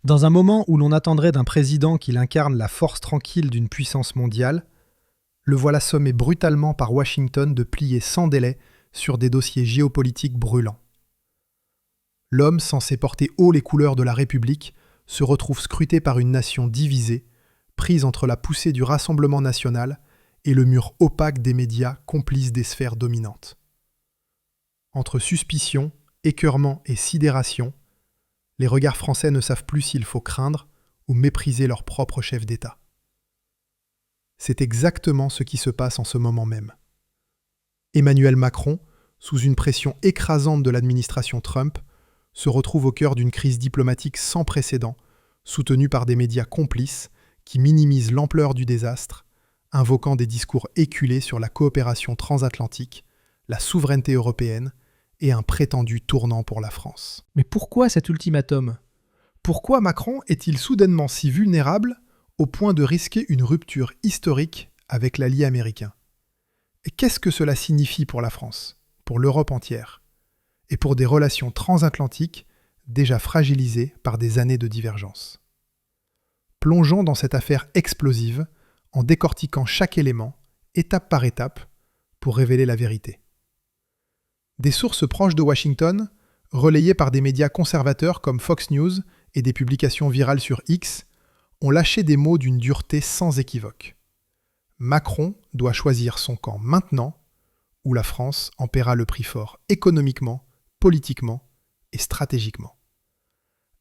Dans un moment où l'on attendrait d'un président qu'il incarne la force tranquille d'une puissance mondiale, le voilà sommé brutalement par Washington de plier sans délai sur des dossiers géopolitiques brûlants. L'homme censé porter haut les couleurs de la République se retrouve scruté par une nation divisée, prise entre la poussée du Rassemblement national et le mur opaque des médias complices des sphères dominantes. Entre suspicion, écœurement et sidération, les regards français ne savent plus s'il faut craindre ou mépriser leur propre chef d'État. C'est exactement ce qui se passe en ce moment même. Emmanuel Macron, sous une pression écrasante de l'administration Trump, se retrouve au cœur d'une crise diplomatique sans précédent, soutenue par des médias complices qui minimisent l'ampleur du désastre, invoquant des discours éculés sur la coopération transatlantique, la souveraineté européenne et un prétendu tournant pour la France. Mais pourquoi cet ultimatum ? Pourquoi Macron est-il soudainement si vulnérable au point de risquer une rupture historique avec l'allié américain ? Et qu'est-ce que cela signifie pour la France, pour l'Europe entière, et pour des relations transatlantiques déjà fragilisées par des années de divergence ? Plongeons dans cette affaire explosive en décortiquant chaque élément, étape par étape, pour révéler la vérité. Des sources proches de Washington, relayées par des médias conservateurs comme Fox News et des publications virales sur X, ont lâché des mots d'une dureté sans équivoque. Macron doit choisir son camp maintenant, ou la France en paiera le prix fort économiquement, politiquement et stratégiquement.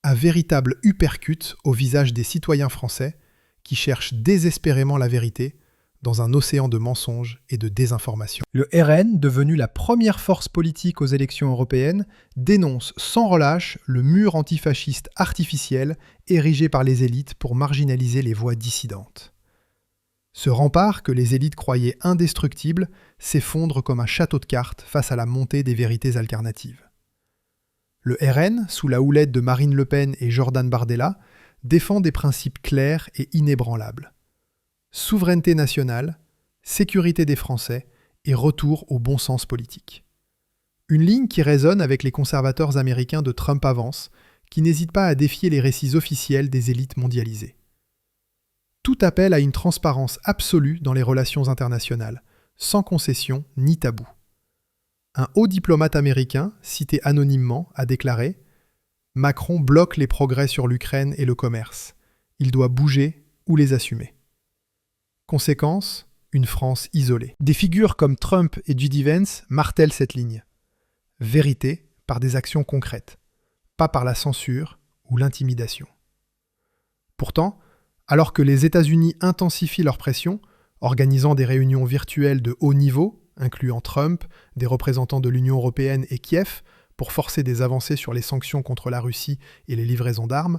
Un véritable uppercut au visage des citoyens français qui cherchent désespérément la vérité dans un océan de mensonges et de désinformation. Le RN, devenu la première force politique aux élections européennes, dénonce sans relâche le mur antifasciste artificiel érigé par les élites pour marginaliser les voix dissidentes. Ce rempart que les élites croyaient indestructible s'effondre comme un château de cartes face à la montée des vérités alternatives. Le RN, sous la houlette de Marine Le Pen et Jordan Bardella, défend des principes clairs et inébranlables. Souveraineté nationale, sécurité des Français et retour au bon sens politique. Une ligne qui résonne avec les conservateurs américains de Trump avance, qui n'hésitent pas à défier les récits officiels des élites mondialisées. Tout appelle à une transparence absolue dans les relations internationales, sans concession ni tabou. Un haut diplomate américain, cité anonymement, a déclaré « Macron bloque les progrès sur l'Ukraine et le commerce. Il doit bouger ou les assumer. » Conséquence, une France isolée. Des figures comme Trump et J.D. Vance martèlent cette ligne. Vérité par des actions concrètes, pas par la censure ou l'intimidation. Pourtant, alors que les États-Unis intensifient leur pression, organisant des réunions virtuelles de haut niveau, incluant Trump, des représentants de l'Union européenne et Kiev, pour forcer des avancées sur les sanctions contre la Russie et les livraisons d'armes,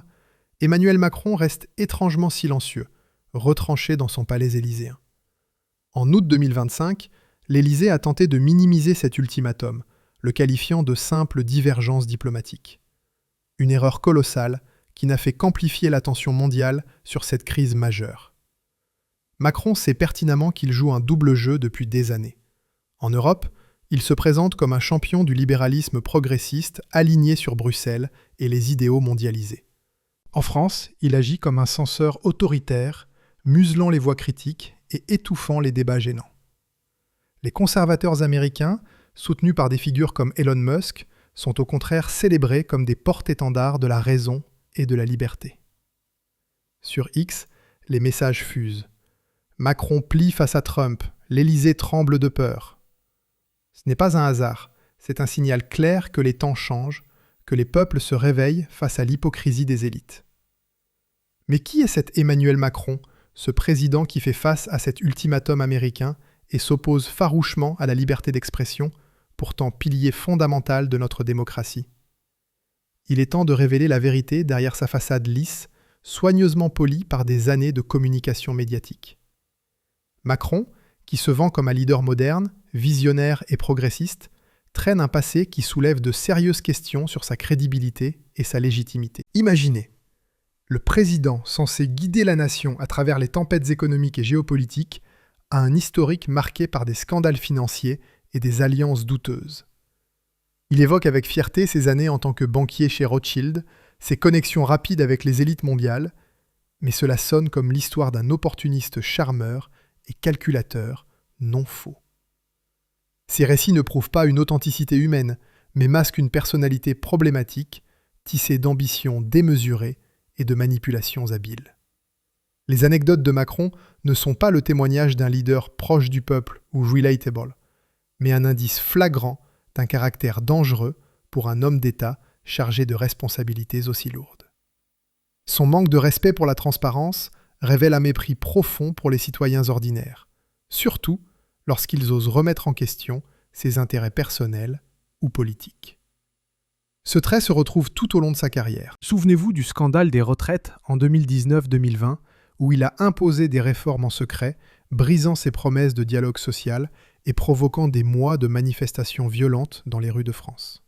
Emmanuel Macron reste étrangement silencieux, retranché dans son palais élyséen. En août 2025, l'Élysée a tenté de minimiser cet ultimatum, le qualifiant de simple divergence diplomatique. Une erreur colossale qui n'a fait qu'amplifier l'attention mondiale sur cette crise majeure. Macron sait pertinemment qu'il joue un double jeu depuis des années. En Europe, il se présente comme un champion du libéralisme progressiste aligné sur Bruxelles et les idéaux mondialisés. En France, il agit comme un censeur autoritaire, muselant les voix critiques et étouffant les débats gênants. Les conservateurs américains, soutenus par des figures comme Elon Musk, sont au contraire célébrés comme des porte-étendards de la raison et de la liberté. Sur X, les messages fusent. Macron plie face à Trump, l'Élysée tremble de peur. Ce n'est pas un hasard, c'est un signal clair que les temps changent, que les peuples se réveillent face à l'hypocrisie des élites. Mais qui est cet Emmanuel Macron, ce président qui fait face à cet ultimatum américain et s'oppose farouchement à la liberté d'expression, pourtant pilier fondamental de notre démocratie? Il est temps de révéler la vérité derrière sa façade lisse, soigneusement polie par des années de communication médiatique. Macron, qui se vend comme un leader moderne, visionnaire et progressiste, traîne un passé qui soulève de sérieuses questions sur sa crédibilité et sa légitimité. Imaginez, le président censé guider la nation à travers les tempêtes économiques et géopolitiques a un historique marqué par des scandales financiers et des alliances douteuses. Il évoque avec fierté ses années en tant que banquier chez Rothschild, ses connexions rapides avec les élites mondiales, mais cela sonne comme l'histoire d'un opportuniste charmeur et calculateur non faux. Ces récits ne prouvent pas une authenticité humaine, mais masquent une personnalité problématique, tissée d'ambitions démesurées et de manipulations habiles. Les anecdotes de Macron ne sont pas le témoignage d'un leader proche du peuple ou relatable, mais un indice flagrant d'un caractère dangereux pour un homme d'État chargé de responsabilités aussi lourdes. Son manque de respect pour la transparence révèle un mépris profond pour les citoyens ordinaires, surtout lorsqu'ils osent remettre en question ses intérêts personnels ou politiques. Ce trait se retrouve tout au long de sa carrière. Souvenez-vous du scandale des retraites en 2019-2020, où il a imposé des réformes en secret, brisant ses promesses de dialogue social et provoquant des mois de manifestations violentes dans les rues de France.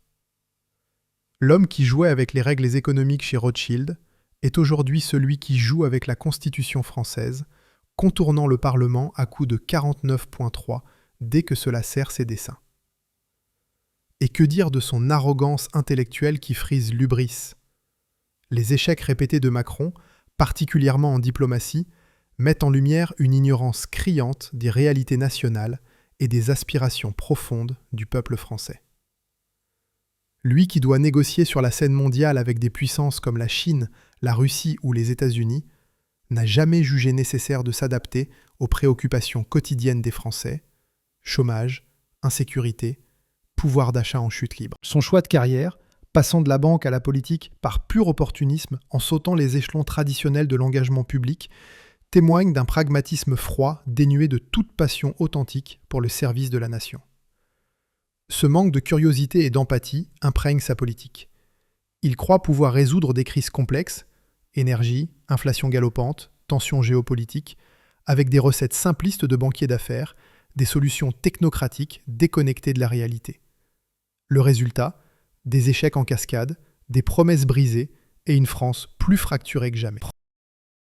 L'homme qui jouait avec les règles économiques chez Rothschild est aujourd'hui celui qui joue avec la Constitution française, contournant le Parlement à coups de 49.3 dès que cela sert ses desseins. Et que dire de son arrogance intellectuelle qui frise l'hubris ? Les échecs répétés de Macron, particulièrement en diplomatie, mettent en lumière une ignorance criante des réalités nationales et des aspirations profondes du peuple français. Lui qui doit négocier sur la scène mondiale avec des puissances comme la Chine, la Russie ou les États-Unis, n'a jamais jugé nécessaire de s'adapter aux préoccupations quotidiennes des Français, chômage, insécurité, pouvoir d'achat en chute libre. Son choix de carrière, passant de la banque à la politique par pur opportunisme en sautant les échelons traditionnels de l'engagement public, témoigne d'un pragmatisme froid dénué de toute passion authentique pour le service de la nation. Ce manque de curiosité et d'empathie imprègne sa politique. Il croit pouvoir résoudre des crises complexes, énergie, inflation galopante, tensions géopolitiques, avec des recettes simplistes de banquiers d'affaires, des solutions technocratiques déconnectées de la réalité. Le résultat, des échecs en cascade, des promesses brisées et une France plus fracturée que jamais.